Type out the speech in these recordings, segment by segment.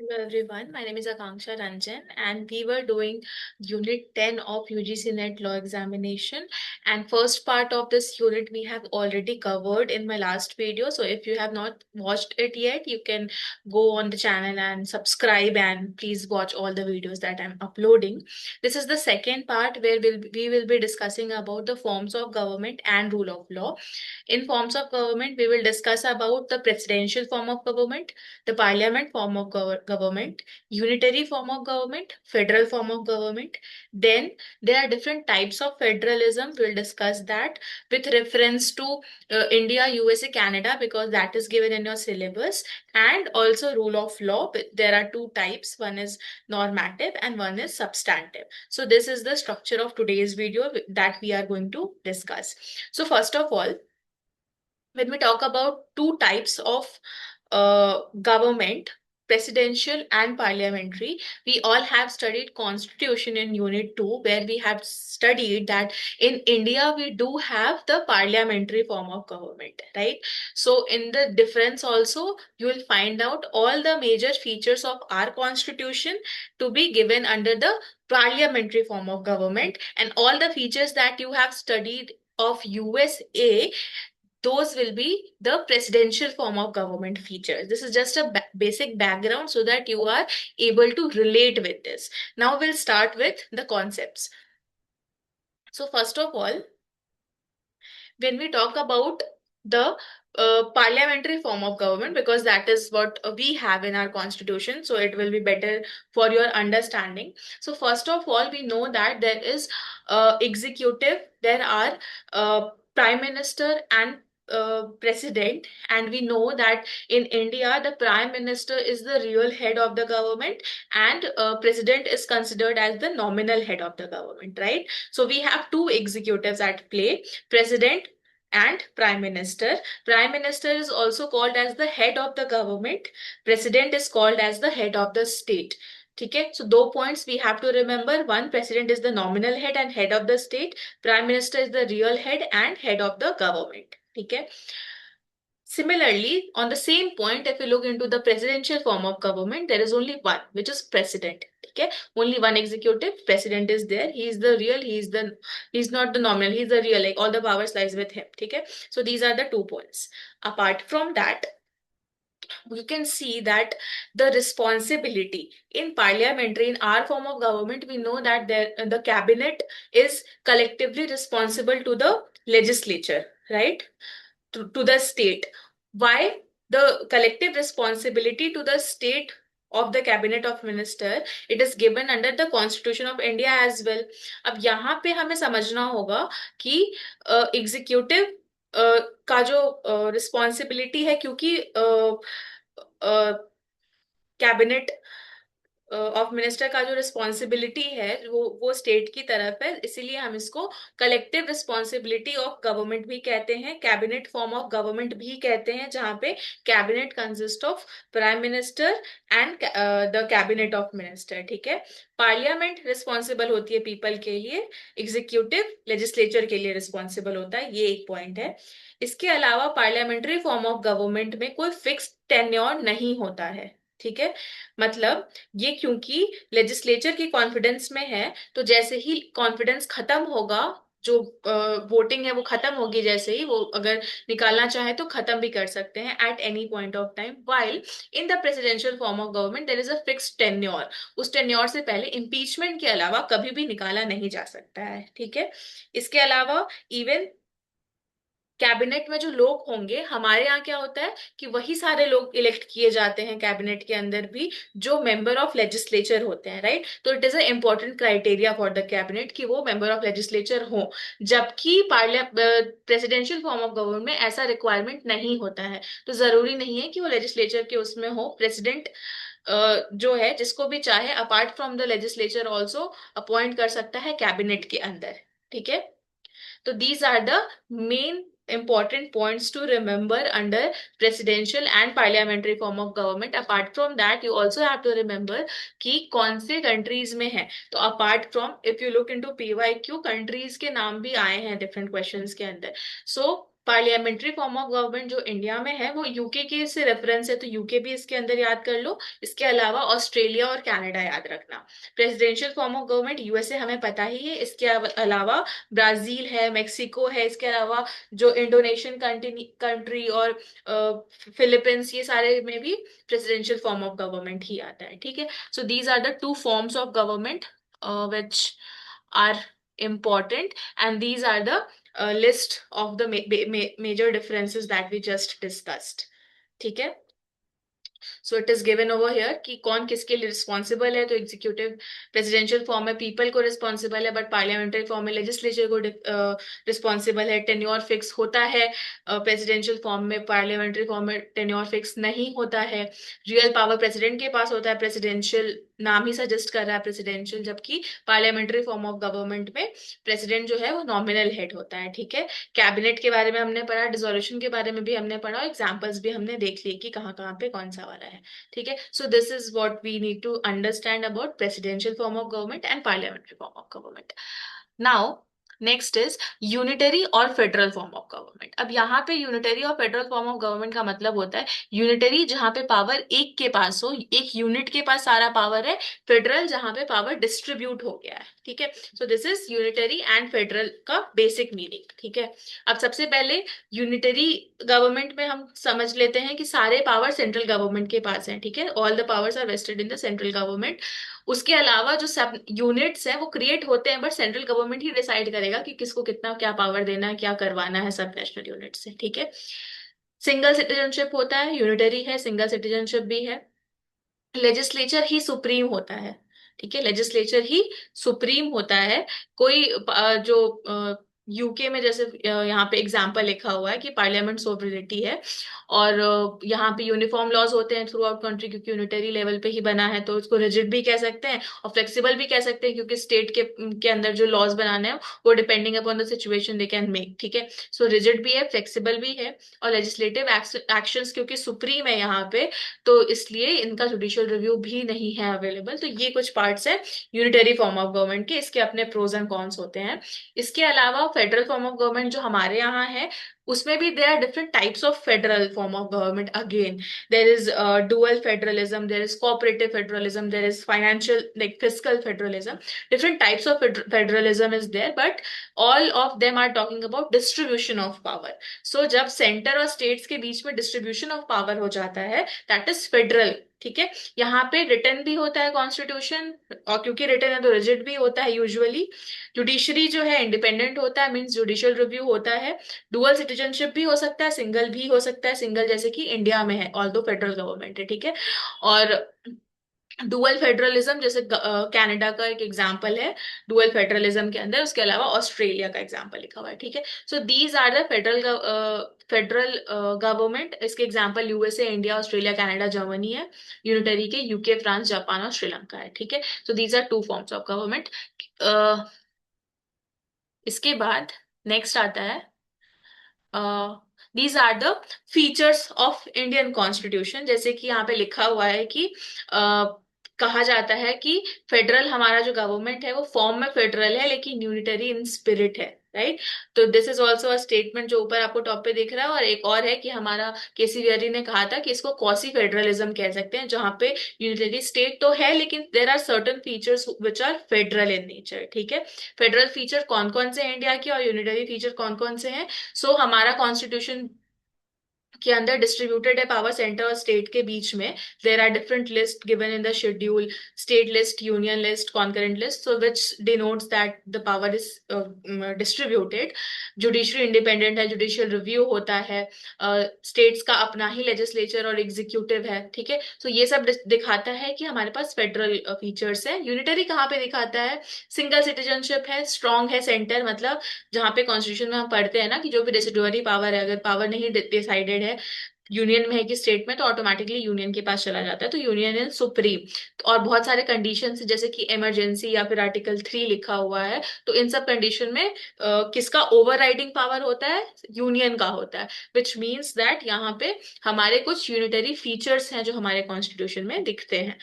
Hello everyone, my name is Akanksha Ranjan and we were doing unit 10 of UGC NET law examination, and first part of this unit we have already covered in my last video. So if you have not watched it yet, you can go on the channel and subscribe, and please watch all the videos that I'm uploading. This is the second part where we will be discussing about the forms of government and rule of law. In forms of government, we will discuss about the presidential form of government, the parliament form of government, unitary form of government, federal form of government. Then there are different types of federalism. We'll discuss that with reference to India, USA, Canada, because that is given in your syllabus, and also rule of law. There are two types. One is normative and one is substantive. So this is the structure of today's video that we are going to discuss. So first of all, when we talk about two types of government, presidential and parliamentary, we all have studied constitution in unit 2, where we have studied that in India we do have the parliamentary form of government, right? So in the difference also, you will find out all the major features of our constitution to be given under the parliamentary form of government, and all the features that you have studied of USA, those will be the presidential form of government features. This is just a basic background so that you are able to relate with this. Now we'll start with the concepts. So first of all, when we talk about the parliamentary form of government, because that is what we have in our constitution, so it will be better for your understanding. So first of all, we know that there is executive, there are prime minister and president, and we know that in India the prime minister is the real head of the government, and president is considered as the nominal head of the government, right? So we have two executives at play, president and prime minister. Prime minister is also called as the head of the government. President is called as the head of the state. Okay, so दो points we have to remember. One, president is the nominal head and head of the state. Prime minister is the real head and head of the government. Okay. Similarly, on the same point, if you look into the presidential form of government, there is only one, which is president. Okay, only one executive. President is there. He is the real. He's not the nominal. He's the real. Like all the powers lies with him. Okay, so these are the 2 points. Apart from that, you can see that the responsibility in parliamentary, in our form of government, we know that the cabinet is collectively responsible to the legislature, right? To the state. Why the collective responsibility to the state of the cabinet of minister, it is given under the constitution of India as well. अब यहाँ पे हमें समझना होगा कि executive का जो responsibility है, क्योंकि कैबिनेट ऑफ मिनिस्टर का जो रिस्पॉन्सिबिलिटी है वो स्टेट की तरफ है, इसीलिए हम इसको कलेक्टिव रिस्पॉन्सिबिलिटी ऑफ गवर्नमेंट भी कहते हैं, कैबिनेट फॉर्म ऑफ गवर्नमेंट भी कहते हैं, जहां पे cabinet consist of prime minister and the cabinet of minister. ठीक है. पार्लियामेंट रिस्पॉन्सिबल होती है पीपल के लिए, एग्जीक्यूटिव लेजिस्लेचर के लिए रिस्पॉन्सिबल होता है. ये एक पॉइंट है. इसके अलावा पार्लियामेंट्री फॉर्म ऑफ गवर्नमेंट में कोई फिक्स टेन्योर नहीं होता है. ठीक है. मतलब ये क्योंकि लेजिस्लेचर की कॉन्फिडेंस में है, तो जैसे ही कॉन्फिडेंस खत्म होगा, जो वोटिंग है वो खत्म होगी, जैसे ही वो अगर निकालना चाहे तो खत्म भी कर सकते हैं at any point of time. While in the presidential form of government there is a fixed tenure. उस टेन्योर से पहले इम्पीचमेंट के अलावा कभी भी निकाला नहीं जा सकता है. ठीक है. इसके अलावा इवन कैबिनेट में जो लोग होंगे, हमारे यहाँ क्या होता है कि वही सारे लोग इलेक्ट किए जाते हैं कैबिनेट के अंदर भी जो मेंबर ऑफ लेजिस्लेचर होते हैं, राइट? तो it is a important criteria for the cabinet कि वो मेंबर ऑफ लेजिस्लेचर हो, जबकि प्रेसिडेंशियल फॉर्म ऑफ गवर्नमेंट में ऐसा रिक्वायरमेंट नहीं होता है. तो जरूरी नहीं है कि वो लेजिस्लेचर के उसमें हो. प्रेसिडेंट जो है जिसको भी चाहे apart from the legislature also appoint कर सकता है कैबिनेट के अंदर. ठीक है. तो these are the main important points to remember under presidential and parliamentary form of government. Apart from that, you also have to remember कि कौन से countries में है. तो apart from, if you look into PYQ, countries के नाम भी आए हैं different questions के अंदर. So parliamentary form of government जो इंडिया में है वो यूके के से रेफरेंस है, तो यूके भी इसके अंदर याद कर लो। इसके अलावा ऑस्ट्रेलिया और कनाडा याद रखना। Presidential form of government USA हमें पता ही है, इसके अलावा ब्राजील है, मेक्सिको है, इसके अलावा जो इंडोनेशियन कंट्री और फिलीपींस, ये सारे में भी प्रेसिडेंशियल फॉर्म ऑफ गवर्नमेंट ही आता है। ठीक है, so these are the two forms of government which are important, and these are the list of the major differences that we just discussed. ठीक है, so it is given over here कि कौन किसके लिए रिस्पॉन्सिबल है। तो executive presidential form में people को रिस्पॉन्सिबल है, बट पार्लियामेंट्री फॉर्म में लेजिस्लेचर को रिस्पॉन्सिबल है। टेन्योर फिक्स होता है प्रेसिडेंशियल फॉर्म में, पार्लियामेंट्री फॉर्म में टेन्योर फिक्स नहीं होता है। रियल पावर प्रेसिडेंट के पास होता है, प्रेसिडेंशियल नाम ही सजेस्ट कर रहा है प्रेसिडेंशियल, जबकि पार्लियामेंट्री फॉर्म ऑफ गवर्नमेंट में प्रेसिडेंट जो है वो नॉमिनल हेड होता है। ठीक है, कैबिनेट के बारे में हमने पढ़ा, डिसोल्यूशन के बारे में भी हमने पढ़ा, एग्जाम्पल्स भी हमने देख लिए कि कहाँ कहाँ पे कौन सा वाला है। ठीक है, so this is what we need to understand about presidential form of government and parliamentary form of government. Now next is unitary और फेडरल फॉर्म ऑफ गवर्नमेंट। अब यहाँ पे यूनिटरी और फेडरल फॉर्म ऑफ गवर्नमेंट का मतलब होता है unitary जहाँ पे पावर एक के पास हो, एक यूनिट के पास सारा पावर है। फेडरल जहाँ पे पावर डिस्ट्रीब्यूट हो गया है। ठीक है, so this is unitary and federal का बेसिक मीनिंग। ठीक है, अब सबसे पहले यूनिटरी गवर्नमेंट में हम समझ लेते हैं कि सारे पावर सेंट्रल गवर्नमेंट के पास हैं। ठीक है, all the powers are vested in the central government. उसके अलावा जो सब यूनिट्स हैं वो क्रिएट होते हैं, but central government he decide करेगा कि किसको कितना क्या पावर देना है, क्या करवाना है सब नेशनल यूनिट से। ठीक है, सिंगल सिटीजनशिप होता है, यूनिटरी है, सिंगल सिटीजनशिप भी है। लेजिस्लेचर ही सुप्रीम होता है। ठीक है, लेजिस्लेचर ही सुप्रीम होता है। कोई जो यूके में जैसे यहाँ पे एग्जाम्पल लिखा हुआ है कि पार्लियामेंट सोवरेनिटी है, और यहाँ पे यूनिफॉर्म लॉज होते हैं थ्रू आउट कंट्री, क्योंकि यूनिटरी लेवल पे ही बना है, तो उसको रिजिड भी कह सकते हैं और फ्लेक्सिबल भी कह सकते हैं, क्योंकि स्टेट के अंदर जो लॉज बनाने हैं वो depending upon the situation they can make. ठीक है, सो रिजिड भी है, फ्लेक्सिबल भी है, और लेजिस्लेटिव एक्शंस क्योंकि सुप्रीम है यहाँ पे, तो इसलिए इनका जुडिशियल रिव्यू भी नहीं है अवेलेबल। तो ये कुछ पार्ट्स है यूनिटरी फॉर्म ऑफ गवर्नमेंट के, इसके अपने प्रोज एंड कॉन्स होते हैं। इसके अलावा फेडरल फॉर्म ऑफ गवर्नमेंट जो हमारे यहाँ है, उसमें भी there are different types of federal form of government. Again there is dual federalism, there is cooperative federalism, there is financial like fiscal federalism. Different types of federalism is there, but all of them are talking about distribution of power. So जब centre और states के बीच में distribution of power हो जाता है, that is federal. ठीक है, यहाँ पे रिटर्न भी होता है कॉन्स्टिट्यूशन, और क्योंकि रिटर्न है तो रिजिड भी होता है यूजुअली। जुडिशरी जो है इंडिपेंडेंट होता है, मींस जुडिशियल रिव्यू होता है। डुअल सिटीजनशिप भी हो सकता है, सिंगल भी हो सकता है, सिंगल जैसे कि इंडिया में है, ऑल दो फेडरल गवर्नमेंट है। ठीक है, और डुअल फेडरलिज्म जैसे कनाडा का एक एग्जांपल है डुअल फेडरलिज्म के अंदर, उसके अलावा ऑस्ट्रेलिया का एग्जांपल लिखा हुआ है। ठीक है, so these are the federal government. इसके example USA, India, Australia, Canada, Germany है। यूनिटरी के यूके, फ्रांस, जापान और श्रीलंका है। ठीक है, so these are two forms of government. इसके बाद नेक्स्ट आता है these are the features of Indian constitution. जैसे कि यहाँ पे लिखा हुआ है कि कहा जाता है कि फेडरल हमारा जो गवर्नमेंट है वो फॉर्म में फेडरल है लेकिन यूनिटरी इन स्पिरिट है। राइट, तो this is also a statement जो ऊपर आपको टॉप पे दिख रहा है। और एक और है कि हमारा केसी वेरी ने कहा था कि इसको कॉसी फेडरलिज्म कह सकते हैं, जहाँ पे यूनिटरी स्टेट तो है लेकिन there are certain features which are federal in nature. ठीक है, फेडरल फीचर कौन कौन से हैं इंडिया के, और यूनिटरी फीचर कौन कौन से हैं। सो हमारा कॉन्स्टिट्यूशन के अंदर डिस्ट्रीब्यूटेड है पावर सेंटर और स्टेट के बीच में। There are different list given in the schedule, state list, union list, concurrent list, so which denotes that the power is distributed. Judiciary independent है, जुडिशियल रिव्यू होता है, स्टेट्स का अपना ही लेजिस्लेचर और एग्जीक्यूटिव है। ठीक है, तो ये सब दिखाता है कि हमारे पास फेडरल फीचर्स है। यूनिटरी कहाँ पे दिखाता है, सिंगल सिटीजनशिप है, स्ट्रॉन्ग है सेंटर, मतलब जहाँ पे कॉन्स्टिट्यूशन में हम पढ़ते हैं ना कि जो भी रेसिडुअरी पावर है, अगर पावर नहीं डिसाइडेड है यूनियन में है कि स्टेट में, तो ऑटोमेटिकली यूनियन के पास चला जाता है, तो यूनियन इज सुप्रीम। और बहुत सारे कंडीशंस जैसे कि इमरजेंसी या फिर आर्टिकल 3 लिखा हुआ है, तो इन सब कंडीशन में किसका ओवरराइडिंग पावर होता है, यूनियन का होता है। विच मीन्स दैट यहाँ पे हमारे कुछ यूनिटरी फीचर्स हैं जो हमारे कॉन्स्टिट्यूशन में दिखते हैं।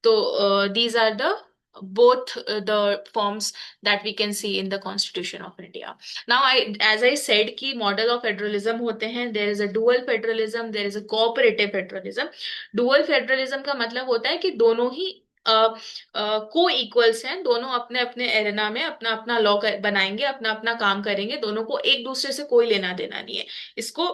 तो these are the both the forms that we can see in the Constitution of India. Now, as I said कि model of federalism होते हैं, there is a dual federalism, there is a cooperative federalism. Dual federalism का मतलब होता है कि दोनों ही को इक्वल्स हैं, दोनों अपने अपने एरेना में अपना अपना लॉ बनाएंगे, अपना अपना काम करेंगे, दोनों को एक दूसरे से कोई लेना देना नहीं है। इसको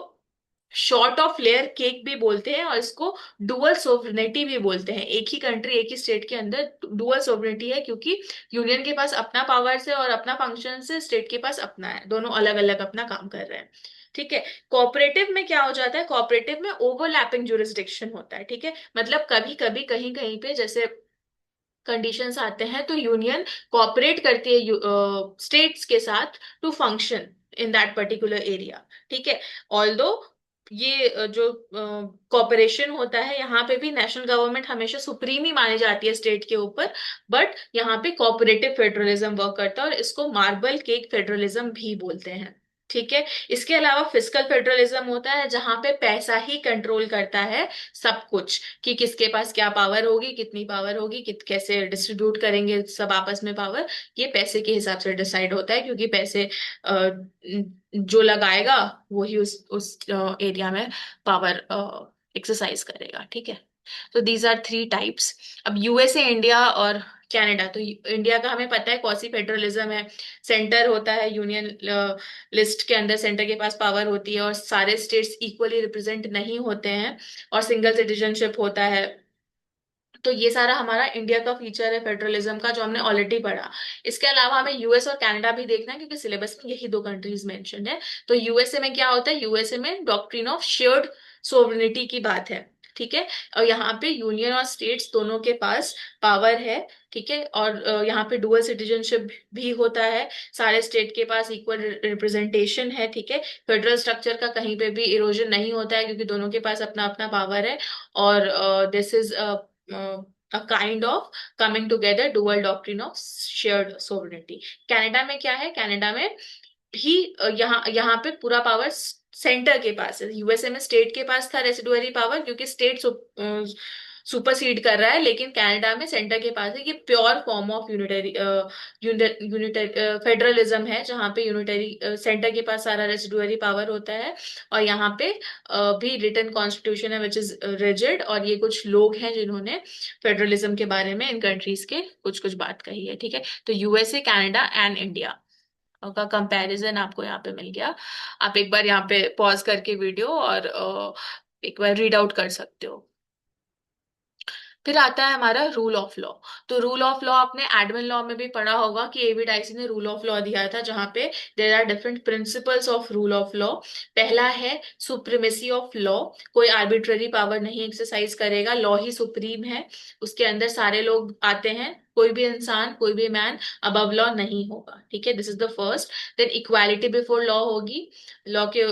शॉर्ट ऑफ लेयर केक भी बोलते हैं और इसको डुअल सोवरेनिटी भी बोलते हैं। एक ही कंट्री, एक ही स्टेट के अंदर डुअल सोवरेनिटी है, क्योंकि यूनियन के पास अपना पावर से और अपना फंक्शन से, स्टेट के पास अपना है, दोनों अलग अलग अपना काम कर रहे हैं। ठीक है। कोऑपरेटिव में क्या हो जाता है, कोऑपरेटिव में ओवरलैपिंग जुरिस्डिक्शन होता है। ठीक है, मतलब कभी कभी कहीं कहीं पे जैसे कंडीशंस आते हैं तो यूनियन कोऑपरेट करती है स्टेट्स के साथ to function in that particular area. ठीक है। ऑल्दो ये जो कॉपरेशन होता है, यहाँ पे भी नेशनल गवर्नमेंट हमेशा सुप्रीम ही मानी जाती है स्टेट के ऊपर, बट यहाँ पे कोऑपरेटिव फेडरलिज्म वर्क करता है और इसको मार्बल केक फेडरलिज्म भी बोलते हैं। ठीक है। इसके अलावा फिस्कल फेडरलिज्म होता है, जहां पे पैसा ही कंट्रोल करता है सब कुछ, कि किसके पास क्या पावर होगी, कितनी पावर होगी, कैसे डिस्ट्रीब्यूट करेंगे सब आपस में पावर, ये पैसे के हिसाब से डिसाइड होता है, क्योंकि पैसे जो लगाएगा वही उस एरिया में पावर एक्सरसाइज करेगा। ठीक है। तो दीज आर थ्री टाइप्स। अब यूएसए, इंडिया और कनाडा। तो इंडिया का हमें पता है क्वासी फेडरलिज्म है, सेंटर होता है यूनियन लिस्ट के अंदर, सेंटर के पास पावर होती है और सारे स्टेट्स इक्वली रिप्रेजेंट नहीं होते हैं, और सिंगल सिटीजनशिप होता है। तो ये सारा हमारा इंडिया का फीचर है फेडरलिज्म का, जो हमने ऑलरेडी पढ़ा। इसके अलावा हमें यूएस और कनाडा भी देखना है, क्योंकि सिलेबस में यही दो कंट्रीज मेंशन है। तो यूएसए में क्या होता है, यूएसए में डॉक्ट्रिन ऑफ शेयर्ड सोवरेनिटी की बात है। ठीक है। और यहाँ पे यूनियन और स्टेट्स दोनों के पास पावर है। ठीक है। और यहाँ पे डुअल सिटीजनशिप भी होता है, सारे स्टेट के पास इक्वल रिप्रेजेंटेशन है। ठीक है। फेडरल स्ट्रक्चर का कहीं पे भी इरोजन नहीं होता है, क्योंकि दोनों के पास अपना अपना पावर है। और this is a kind of coming together dual doctrine of shared sovereignty। Canada में क्या है, कनाडा में भी यहाँ यहाँ पे पूरा पावर सेंटर के पास है। यूएसए में स्टेट के पास था रेसिडुअरी पावर, क्योंकि स्टेट सुपरसीड कर रहा है, लेकिन कनाडा में सेंटर के पास है। ये pure form of unitary unitary federalism है, जहाँ पे यूनिटरी सेंटर के पास सारा रेसिडुअरी पावर होता है। और यहाँ पे भी रिटन कॉन्स्टिट्यूशन है विच इज रिजिड, और ये कुछ लोग हैं जिन्होंने फेडरलिज्म के बारे में इन कंट्रीज के कुछ कुछ बात कही है। ठीक है। तो यूएसए, कनाडा एंड इंडिया का कंपैरिजन आपको यहाँ पे मिल गया। आप एक बार यहाँ पे पॉज करके वीडियो और एक बार रीड आउट कर सकते हो। फिर आता है हमारा रूल ऑफ लॉ। तो रूल ऑफ लॉ आपने एडमिन लॉ में भी पढ़ा होगा कि एबी डाइसी ने रूल ऑफ लॉ दिया था, जहां पे there are different principles of rule of law. पहला है सुप्रीमेसी ऑफ लॉ, कोई आर्बिट्ररी पावर नहीं एक्सरसाइज करेगा, लॉ ही सुप्रीम है, उसके अंदर सारे लोग आते हैं, कोई भी इंसान, कोई भी मैन अबव लॉ नहीं होगा। ठीक है, this is the first. Then equality before law होगी, लॉ के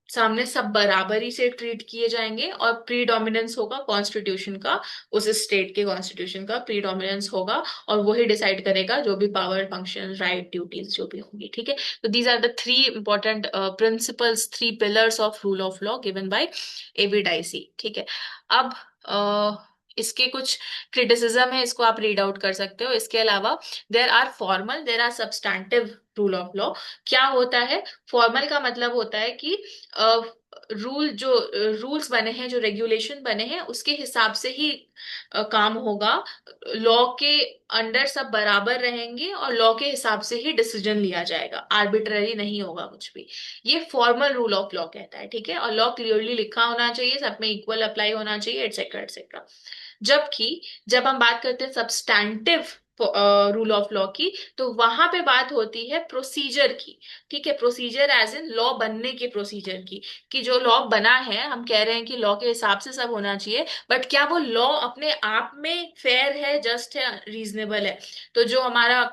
सामने सब बराबरी से ट्रीट किए जाएंगे, और प्रीडोमिनेंस होगा कॉन्स्टिट्यूशन का, उस स्टेट के कॉन्स्टिट्यूशन का प्रीडोमिनेंस होगा, और वही डिसाइड करेगा जो भी पावर, फंक्शन, राइट, ड्यूटीज जो भी होंगी। ठीक है। तो these are the three important principles, three pillars of rule of law given by A डाइसी। ठीक है। अब इसके कुछ क्रिटिसिज्म है, इसको आप रीड आउट कर सकते हो। इसके अलावा there are formal, there are substantive rule of law. क्या होता है, फॉर्मल का मतलब होता है कि रूल जो रूल्स बने हैं, जो रेगुलेशन बने हैं, उसके हिसाब से ही काम होगा, लॉ के अंडर सब बराबर रहेंगे और लॉ के हिसाब से ही डिसीजन लिया जाएगा, आर्बिट्ररी नहीं होगा कुछ भी। ये फॉर्मल रूल ऑफ लॉ कहता है। ठीक है। और लॉ क्लियरली लिखा होना चाहिए, सब में इक्वल अप्लाई होना चाहिए, एटसेट्रा एटसेट्रा। जबकि जब हम बात करते हैं सब्सटैंटिव रूल ऑफ लॉ की, तो वहां पे बात होती है प्रोसीजर की। ठीक है, प्रोसीजर एज इन लॉ बनने के प्रोसीजर की, कि जो लॉ बना है, हम कह रहे हैं कि लॉ के हिसाब से सब होना चाहिए, बट क्या वो लॉ अपने आप में फेयर है, जस्ट है, रीजनेबल है। तो जो हमारा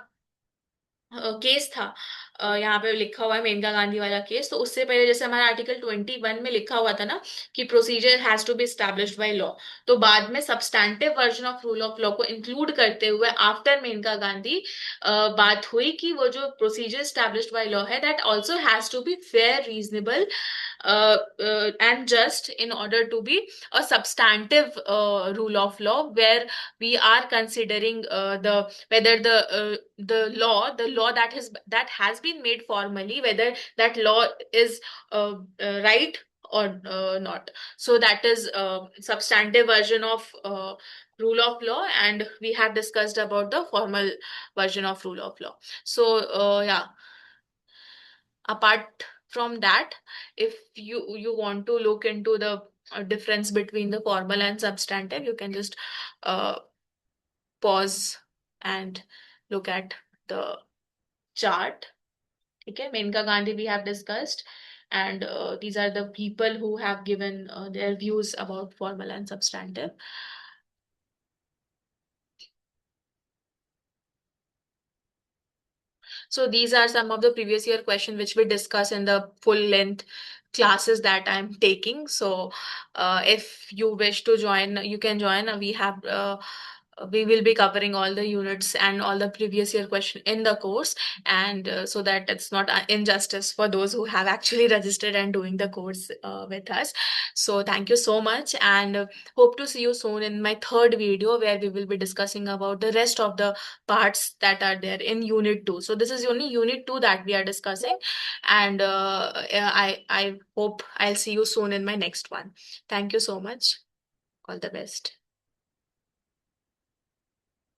केस था, यहाँ पे लिखा हुआ है मेनका गांधी वाला केस, तो उससे पहले जैसे हमारा आर्टिकल 21 में लिखा हुआ था ना कि procedure has to be established by law, तो बाद में substantive version of rule of law को इंक्लूड करते हुए आफ्टर मेनका गांधी बात हुई कि वो जो प्रोसीजर एस्टैब्लिश्ड बाय लॉ है, that also has to be fair, reasonable and just in order to be a substantive rule of law, where we are considering the whether the law that has been made formally, whether that law is right or not. So that is substantive version of rule of law, and we have discussed about the formal version of rule of law. So yeah, apart from that, if you want to look into the difference between the formal and substantive, you can just uh, pause and look at the chart. Okay, Menka Gandhi we have discussed, and these are the people who have given their views about formal and substantive. So these are some of the previous year questions which we discuss in the full length classes that I'm taking. So if you wish to join, you can join. We will be covering all the units and all the previous year question in the course, and so that it's not injustice for those who have actually registered and doing the course with us. So thank you so much, and hope to see you soon in my third video, where we will be discussing about the rest of the parts that are there in unit 2. So this is only unit 2 that we are discussing, and I hope I'll see you soon in my next one. Thank you so much. All the best.